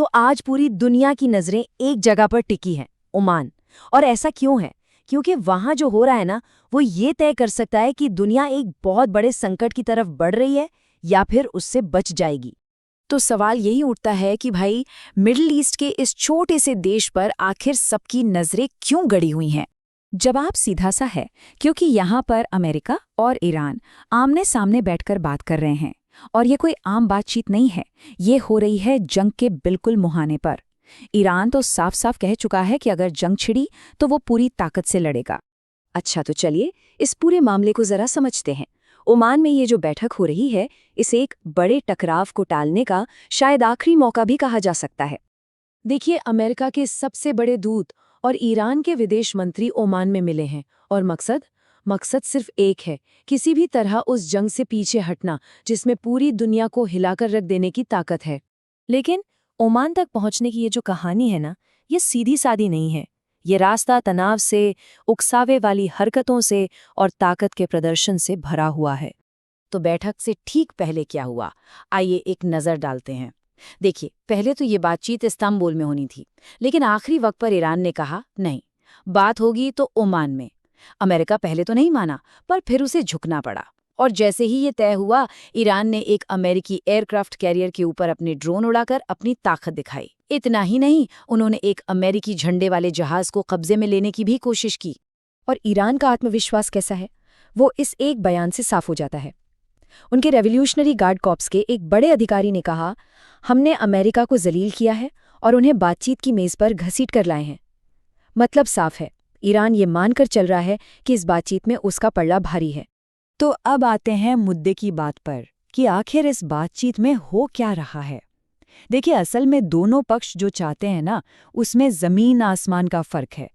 तो आज पूरी दुनिया की नजरें एक जगह पर टिकी हैं, ओमान। और ऐसा क्यों है? क्योंकि वहां जो हो रहा है ना, वो ये तय कर सकता है कि दुनिया एक बहुत बड़े संकट की तरफ बढ़ रही है या फिर उससे बच जाएगी। तो सवाल यही उठता है कि भाई, मिडिल ईस्ट के इस छोटे से देश पर आखिर सबकी नजरें क्यों गड़ी हुई हैं? जवाब सीधा सा है, क्योंकि यहाँ पर अमेरिका और ईरान आमने सामने बैठकर बात कर रहे हैं। और ये कोई आम बातचीत नहीं है, ये हो रही है जंग के बिल्कुल मुहाने पर। ईरान तो साफ साफ कह चुका है कि अगर जंग छिड़ी तो वो पूरी ताकत से लड़ेगा। अच्छा, तो चलिए इस पूरे मामले को जरा समझते हैं। ओमान में ये जो बैठक हो रही है, इसे एक बड़े टकराव को टालने का शायद आखिरी मौका भी कहा जा सकता है। देखिए, अमेरिका के सबसे बड़े दूत और ईरान के विदेश मंत्री ओमान में मिले हैं, और मकसद सिर्फ एक है, किसी भी तरह उस जंग से पीछे हटना जिसमें पूरी दुनिया को हिलाकर रख देने की ताकत है। लेकिन ओमान तक पहुंचने की ये जो कहानी है ना, ये सीधी सादी नहीं है। ये रास्ता तनाव से, उकसावे वाली हरकतों से और ताकत के प्रदर्शन से भरा हुआ है। तो बैठक से ठीक पहले क्या हुआ, आइए एक नज़र डालते हैं। देखिए, पहले तो ये बातचीत इस्तांबुल में होनी थी, लेकिन आखिरी वक्त पर ईरान ने कहा नहीं, बात होगी तो ओमान में। अमेरिका पहले तो नहीं माना, पर फिर उसे झुकना पड़ा। और जैसे ही ये तय हुआ, ईरान ने एक अमेरिकी एयरक्राफ्ट कैरियर के ऊपर अपने ड्रोन उड़ाकर अपनी ताकत दिखाई। इतना ही नहीं, उन्होंने एक अमेरिकी झंडे वाले जहाज को कब्जे में लेने की भी कोशिश की। और ईरान का आत्मविश्वास कैसा है, वो इस एक बयान से साफ हो जाता है। उनके रेवोल्यूशनरी गार्ड कॉर्प्स के एक बड़े अधिकारी ने कहा, हमने अमेरिका को जलील किया है और उन्हें बातचीत की मेज पर घसीट कर लाए हैं। मतलब साफ है, ईरान ये मानकर चल रहा है कि इस बातचीत में उसका पल्ला भारी है। तो अब आते हैं मुद्दे की बात पर कि आखिर इस बातचीत में हो क्या रहा है। देखिए, असल में दोनों पक्ष जो चाहते हैं ना, उसमें जमीन आसमान का फर्क है।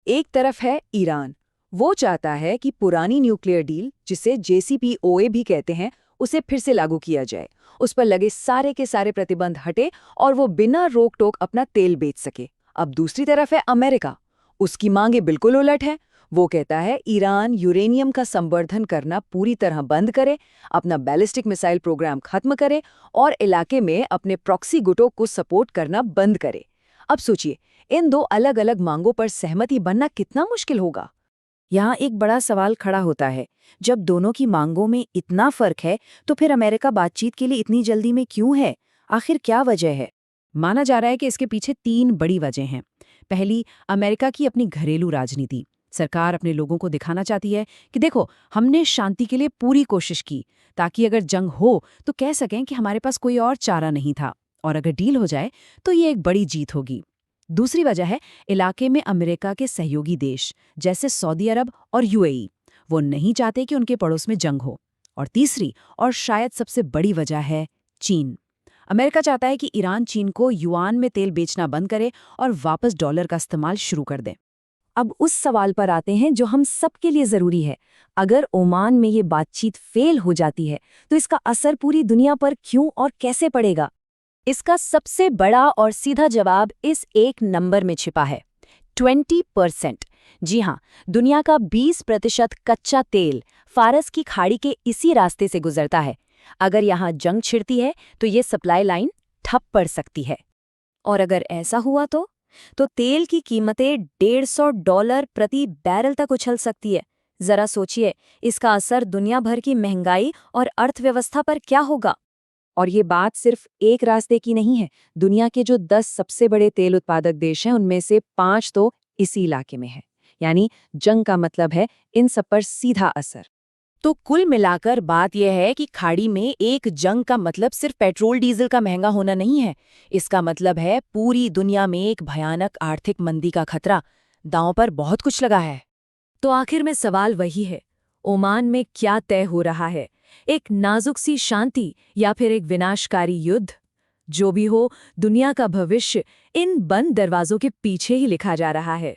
एक तरफ है ईरान, वो चाहता है कि पुरानी न्यूक्लियर डील, जिसे JCPOA भी कहते हैं, उसे फिर से लागू किया जाए, उस पर लगे सारे के सारे प्रतिबंध हटे और वो बिना रोक टोक अपना तेल बेच सके। अब दूसरी तरफ है अमेरिका, उसकी मांगे बिल्कुल उलट है। वो कहता है ईरान यूरेनियम का संवर्धन करना पूरी तरह बंद करे, अपना बैलिस्टिक मिसाइल प्रोग्राम खत्म करे और इलाके में अपने प्रॉक्सी गुटों को सपोर्ट करना बंद करे। अब सोचिए, इन दो अलग अलग मांगों पर सहमति बनना कितना मुश्किल होगा। यहाँ एक बड़ा सवाल खड़ा होता है, जब दोनों की मांगों में इतना फर्क है, तो फिर अमेरिका बातचीत के लिए इतनी जल्दी में क्यों है? आखिर क्या वजह है? माना जा रहा है कि इसके पीछे 3 बड़ी वजह हैं। पहली, अमेरिका की अपनी घरेलू राजनीति। सरकार अपने लोगों को दिखाना चाहती है कि देखो, हमने शांति के लिए पूरी कोशिश की, ताकि अगर जंग हो तो कह सकें कि हमारे पास कोई और चारा नहीं था, और अगर डील हो जाए तो ये एक बड़ी जीत होगी। दूसरी वजह है इलाके में अमेरिका के सहयोगी देश जैसे सऊदी अरब और UAE। वो नहीं चाहते कि उनके पड़ोस में जंग हो। और तीसरी, और शायद सबसे बड़ी वजह है चीन। अमेरिका चाहता है कि ईरान चीन को युआन में तेल बेचना बंद करे और वापस डॉलर का इस्तेमाल शुरू कर दे। अब उस सवाल पर आते हैं जो हम सबके लिए जरूरी है। अगर ओमान में ये बातचीत फेल हो जाती है, तो इसका असर पूरी दुनिया पर क्यों और कैसे पड़ेगा? इसका सबसे बड़ा और सीधा जवाब इस एक नंबर में छिपा है, 20%। जी हाँ, दुनिया का 20% कच्चा तेल फारस की खाड़ी के इसी रास्ते से गुजरता है। अगर यहाँ जंग छिड़ती है तो ये सप्लाई लाइन ठप पड़ सकती है। और अगर ऐसा हुआ तो तेल की कीमतें $150 प्रति बैरल तक उछल सकती है। जरा सोचिए, इसका असर दुनिया भर की महंगाई और अर्थव्यवस्था पर क्या होगा। और ये बात सिर्फ एक रास्ते की नहीं है। दुनिया के जो 10 सबसे बड़े तेल उत्पादक देश हैं, उनमें से 5 तो इसी इलाके में है। यानी जंग का मतलब है इन सब पर सीधा असर। तो कुल मिलाकर बात यह है कि खाड़ी में एक जंग का मतलब सिर्फ पेट्रोल डीजल का महंगा होना नहीं है। इसका मतलब है पूरी दुनिया में एक भयानक आर्थिक मंदी का खतरा। दांव पर बहुत कुछ लगा है। तो आखिर में सवाल वही है, ओमान में क्या तय हो रहा है? एक नाजुक सी शांति या फिर एक विनाशकारी युद्ध? जो भी हो, दुनिया का भविष्य इन बंद दरवाजों के पीछे ही लिखा जा रहा है।